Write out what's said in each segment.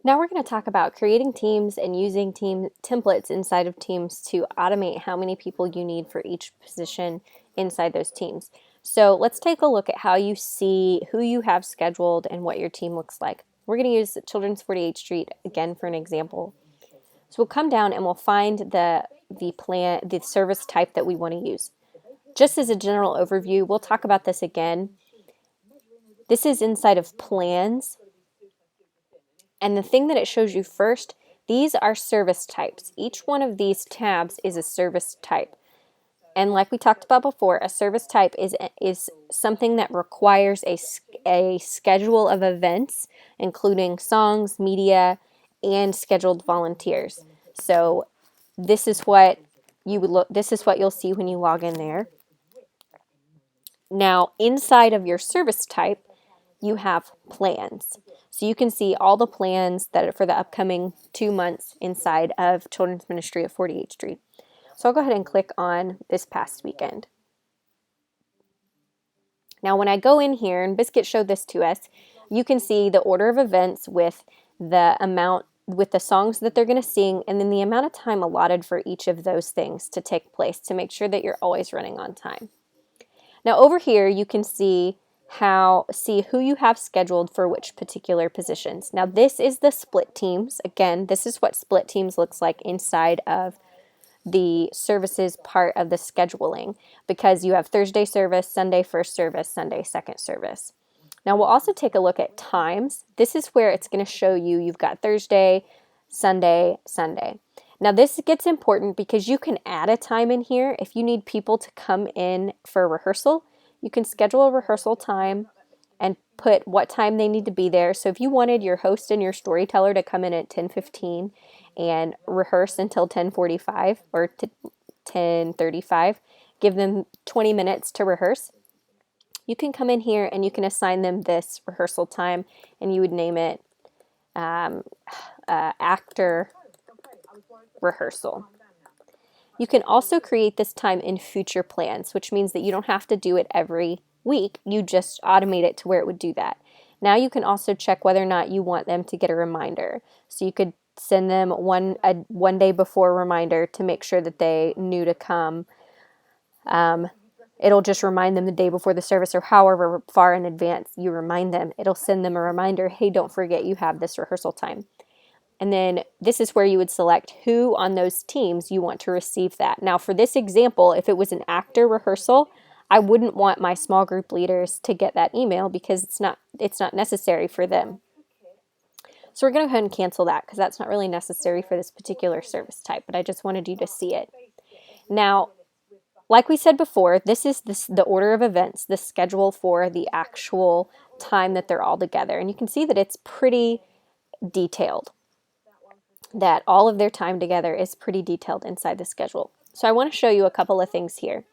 Now we're going to talk about creating teams and using team templates inside of teams to automate how many people you need for each position inside those teams. So let's take a look at how you see who you have scheduled and what your team looks like. We're going to use Children's 48th Street again for an example. So we'll come down and we'll find the service type that we want to use. Just as a general overview, we'll talk about this again. This is inside of plans. And the thing that it shows you first, these are service types. Each one of these tabs is a service type. And like we talked about before, a service type is something that requires a schedule of events, including songs, media, and scheduled volunteers. So this is what this is what you'll see when you log in there. Now, inside of your service type, you have plans. So you can see all the plans that are for the upcoming 2 months inside of Children's Ministry of 48th Street. So I'll go ahead and click on this past weekend. Now when I go in here, and Biscuit showed this to us, you can see the order of events with the amount, with the songs that they're going to sing, and then the amount of time allotted for each of those things to take place to make sure that you're always running on time. Now over here you can see who you have scheduled for which particular positions. Now this is the split teams. Again, this is what split teams looks like inside of the services part of the scheduling, because you have Thursday service, Sunday first service, Sunday second service. Now we'll also take a look at times. This is where it's going to show you've got Thursday, Sunday, Sunday. Now this gets important because you can add a time in here. If you need people to come in for a rehearsal, you can schedule a rehearsal time and put what time they need to be there. So if you wanted your host and your storyteller to come in at 10:15 and rehearse until 10:45 or 10:35, give them 20 minutes to rehearse, you can come in here and you can assign them this rehearsal time, and you would name it actor rehearsal. You can also create this time in future plans, which means that you don't have to do it every week. You just automate it to where it would do that. Now you can also check whether or not you want them to get a reminder. So you could send them a one day before reminder to make sure that they knew to come. It'll just remind them the day before the service, or however far in advance you remind them. It'll send them a reminder, hey, don't forget you have this rehearsal time. And then this is where you would select who on those teams you want to receive that. Now for this example, if it was an actor rehearsal, I wouldn't want my small group leaders to get that email because it's not necessary for them. So we're going to go ahead and cancel that because that's not really necessary for this particular service type, but I just wanted you to see it. Now, like we said before, this is the order of events, the schedule for the actual time that they're all together. And you can see that it's pretty detailed, that all of their time together is pretty detailed inside the schedule. So I want to show you a couple of things here.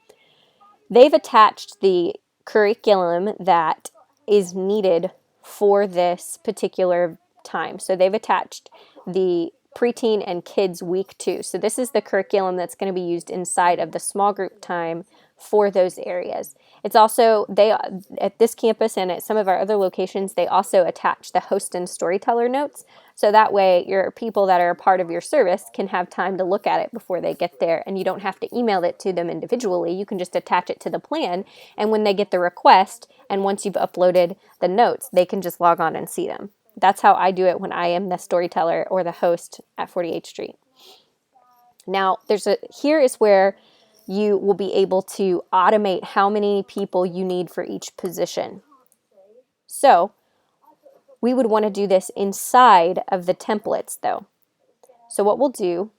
They've attached the curriculum that is needed for this particular time. So they've attached the preteen and kids week 2. So this is the curriculum that's going to be used inside of the small group time for those areas. It's also, at this campus and at some of our other locations, they also attach the host and storyteller notes. So that way your people that are a part of your service can have time to look at it before they get there, and you don't have to email it to them individually. You can just attach it to the plan, and when they get the request, and once you've uploaded the notes, they can just log on and see them. That's how I do it when I am the storyteller or the host at 48th Street. Now, here is where you will be able to automate how many people you need for each position. So we would want to do this inside of the templates though. So what we'll do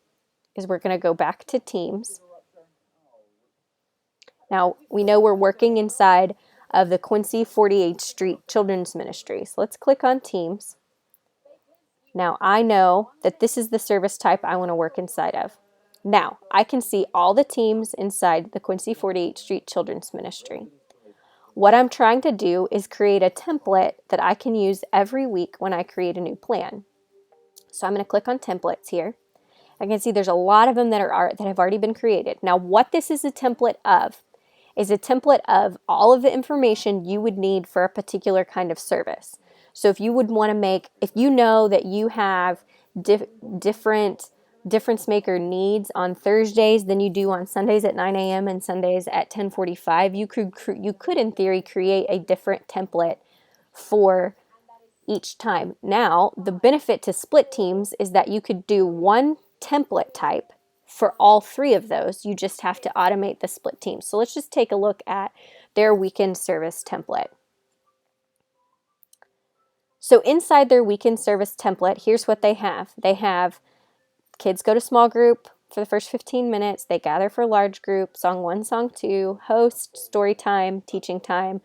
is we're going to go back to Teams. Now we know we're working inside of the Quincy 48th Street Children's Ministry. So let's click on Teams. Now I know that this is the service type I want to work inside of. Now I can see all the teams inside the Quincy 48th Street Children's Ministry. What I'm trying to do is create a template that I can use every week when I create a new plan. So I'm going to click on templates here. I can see there's a lot of them that have already been created. Now what this is a template of is a template of all of the information you would need for a particular kind of service. So if you would want to make, if you know that you have different difference maker needs on Thursdays than you do on Sundays at 9 a.m. and Sundays at 10:45, you could in theory create a different template for each time. Now, the benefit to split teams is that you could do one template type for all three of those. You just have to automate the split teams. So let's just take a look at their weekend service template. So inside their weekend service template, here's what they have. They have kids go to small group for the first 15 minutes. They gather for large group, song 1, song 2, host, story time, teaching time,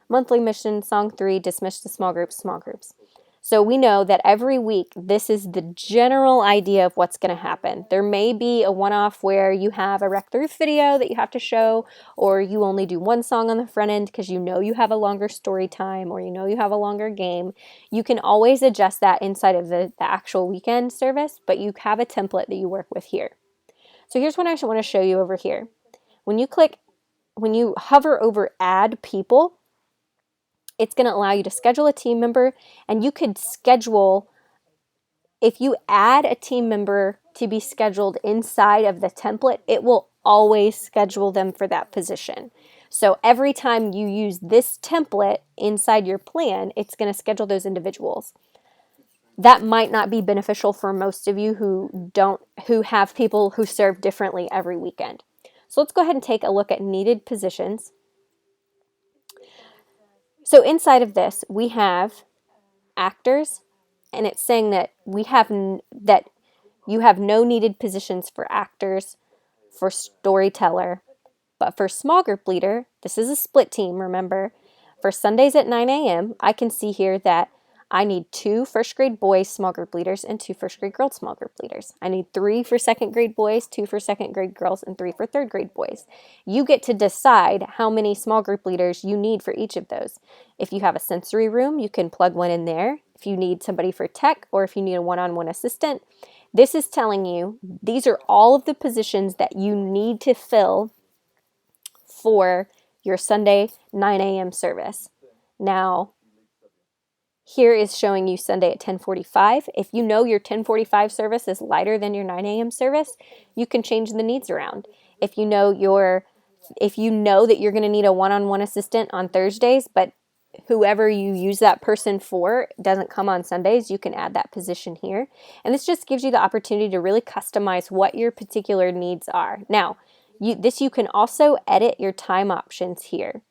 monthly mission, song 3, dismiss the small groups, small groups. So we know that every week, this is the general idea of what's going to happen. There may be a one-off where you have a rec through video that you have to show, or you only do one song on the front end because you know you have a longer story time, or you know you have a longer game. You can always adjust that inside of the actual weekend service, but you have a template that you work with here. So here's what I want to show you over here. When you hover over add people, it's going to allow you to schedule a team member, and you could schedule, if you add a team member to be scheduled inside of the template, it will always schedule them for that position. So every time you use this template inside your plan, it's going to schedule those individuals. That might not be beneficial for most of you who have people who serve differently every weekend. So let's go ahead and take a look at needed positions. So inside of this, we have actors, and it's saying that that you have no needed positions for actors, for storyteller, but for small group leader, this is a split team, remember. For Sundays at 9 a.m., I can see here that I need 2 first grade boys small group leaders and 2 first grade girls small group leaders. I need 3 for second grade boys, 2 for second grade girls, and 3 for third grade boys. You get to decide how many small group leaders you need for each of those. If you have a sensory room, you can plug one in there. If you need somebody for tech, or if you need a one-on-one assistant, this is telling you these are all of the positions that you need to fill for your Sunday 9 a.m. service. Now, here is showing you Sunday at 10:45. If you know your 10:45 service is lighter than your 9 a.m. service, you can change the needs around. If you know that you're going to need a one-on-one assistant on Thursdays, but whoever you use that person for doesn't come on Sundays, you can add that position here. And this just gives you the opportunity to really customize what your particular needs are. Now, you can also edit your time options here.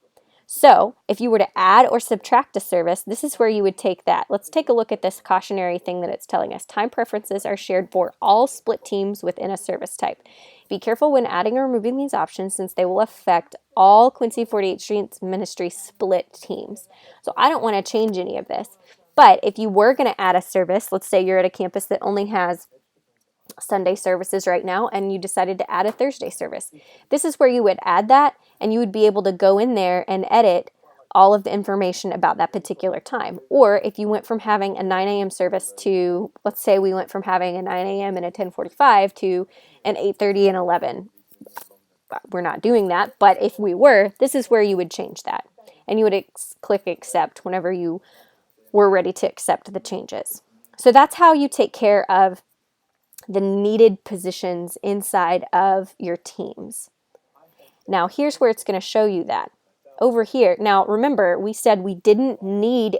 So if you were to add or subtract a service, this is where you would take that. Let's take a look at this cautionary thing that it's telling us. Time preferences are shared for all split teams within a service type. Be careful when adding or removing these options, since they will affect all Quincy 48th Street Ministry split teams. So I don't want to change any of this. But if you were going to add a service, let's say you're at a campus that only has Sunday services right now, and you decided to add a Thursday service. This is where you would add that, and you would be able to go in there and edit all of the information about that particular time. Or if you went from having a 9 a.m. service to, let's say we went from having a 9 a.m. and a 10:45 to an 8:30 and 11. We're not doing that, but if we were, this is where you would change that. And you would click accept whenever you were ready to accept the changes. So that's how you take care of the needed positions inside of your teams. Now, here's where it's going to show you that. Over here, now remember, we said we did not need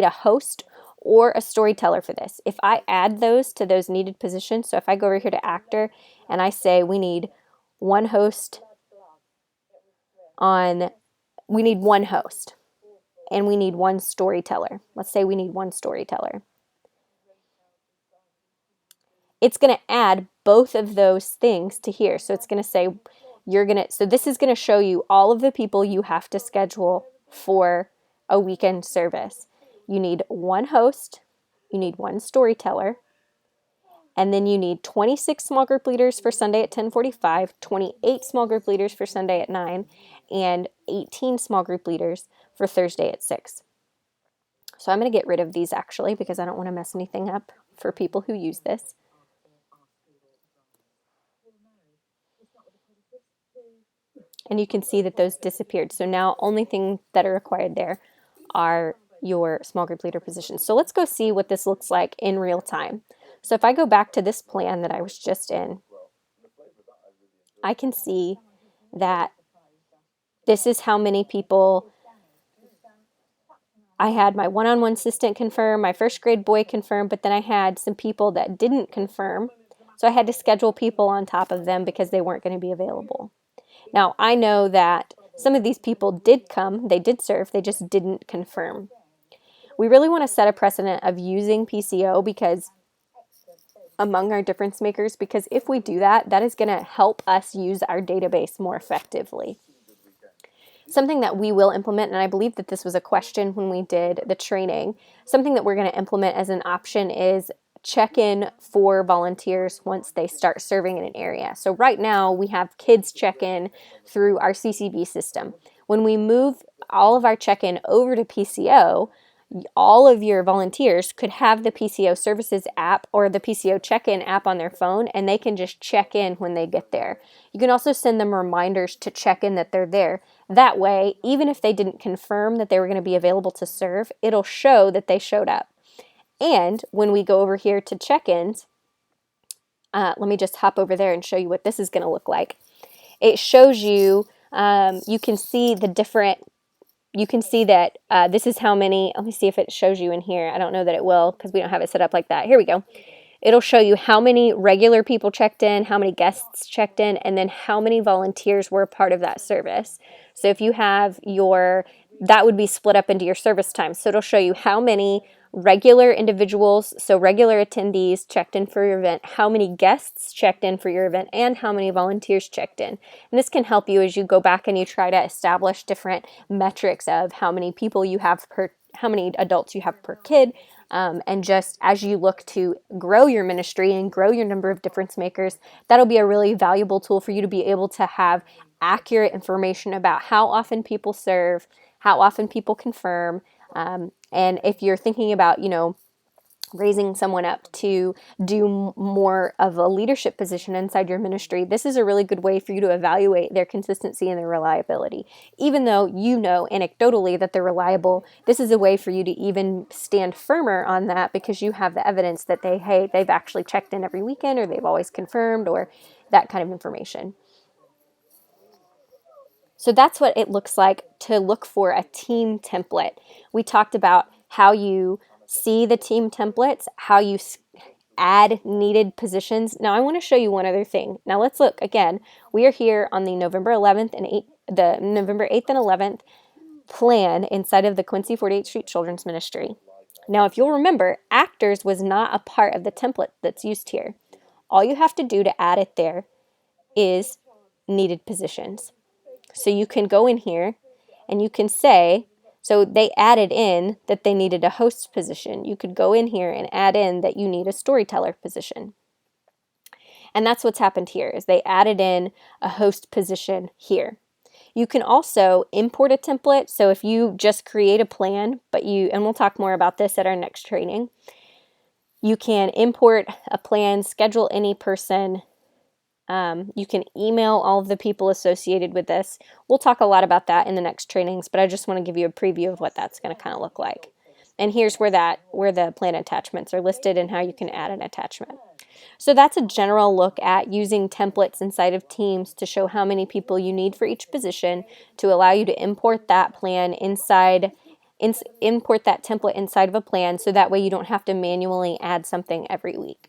a host or a storyteller for this. If I add those to those needed positions, so if I go over here to actor and I say we need one host and we need one storyteller. Let's say we need one storyteller. It's going to add both of those things to here. So it's going to say so this is going to show you all of the people you have to schedule for a weekend service. You need one host, you need one storyteller, and then you need 26 small group leaders for Sunday at 10:45, 28 small group leaders for Sunday at 9, and 18 small group leaders for Thursday at 6. So I'm going to get rid of these actually because I don't want to mess anything up for people who use this. And you can see that those disappeared. So now only things that are required there are your small group leader position. So let's go see what this looks like in real time. So if I go back to this plan that I was just in, I can see that this is how many people I had. My one-on-one assistant confirm, my first grade boy confirm, but then I had some people that didn't confirm. So I had to schedule people on top of them because they weren't going to be available. Now, I know that some of these people did come, they did serve, they just didn't confirm. We really want to set a precedent of using PCO because among our difference makers, because if we do that, that is going to help us use our database more effectively. Something that we will implement, and I believe that this was a question when we did the training, something that we're going to implement as an option is check-in for volunteers once they start serving in an area. So right now we have kids check-in through our CCB system. When we move all of our check-in over to PCO, all of your volunteers could have the PCO services app or the PCO check-in app on their phone, and they can just check in when they get there. You can also send them reminders to check in that they're there. That way, even if they didn't confirm that they were going to be available to serve, it'll show that they showed up. And when we go over here to check-ins, let me just hop over there and show you what this is going to look like. It shows you, you can see the different, you can see that this is how many, let me see if it shows you in here. I don't know that it will because we don't have it set up like that. Here we go. It'll show you how many regular people checked in, how many guests checked in, and then how many volunteers were part of that service. So if you have your, that would be split up into your service time. So it'll show you how many regular individuals, so regular attendees checked in for your event, how many guests checked in for your event, and how many volunteers checked in. And this can help you as you go back and you try to establish different metrics of how many people you have per, how many adults you have per kid, and just as you look to grow your ministry and grow your number of difference makers, that'll be a really valuable tool for you to be able to have accurate information about how often people serve, how often people confirm, and if you're thinking about, raising someone up to do more of a leadership position inside your ministry, this is a really good way for you to evaluate their consistency and their reliability. Even though you know anecdotally that they're reliable, this is a way for you to even stand firmer on that because you have the evidence that they've actually checked in every weekend, or they've always confirmed, or that kind of information. So that's what it looks like to look for a team template. We talked about how you see the team templates, how you add needed positions. Now I want to show you one other thing. Now let's look again. We are here on the November 11th and the November 8th and 11th plan inside of the Quincy 48th Street Children's Ministry. Now if you'll remember, actors was not a part of the template that's used here. All you have to do to add it there is needed positions. So you can go in here and you can say, so they added in that they needed a host position. You could go in here and add in that you need a storyteller position. And that's what's happened here, is they added in a host position here. You can also import a template. So if you just create a plan, and we'll talk more about this at our next training, you can import a plan, schedule any person. You can email all of the people associated with this. We'll talk a lot about that in the next trainings, but I just want to give you a preview of what that's going to kind of look like. And here's where the plan attachments are listed and how you can add an attachment. So that's a general look at using templates inside of Teams to show how many people you need for each position, to allow you to import that plan import that template inside of a plan, so that way you don't have to manually add something every week.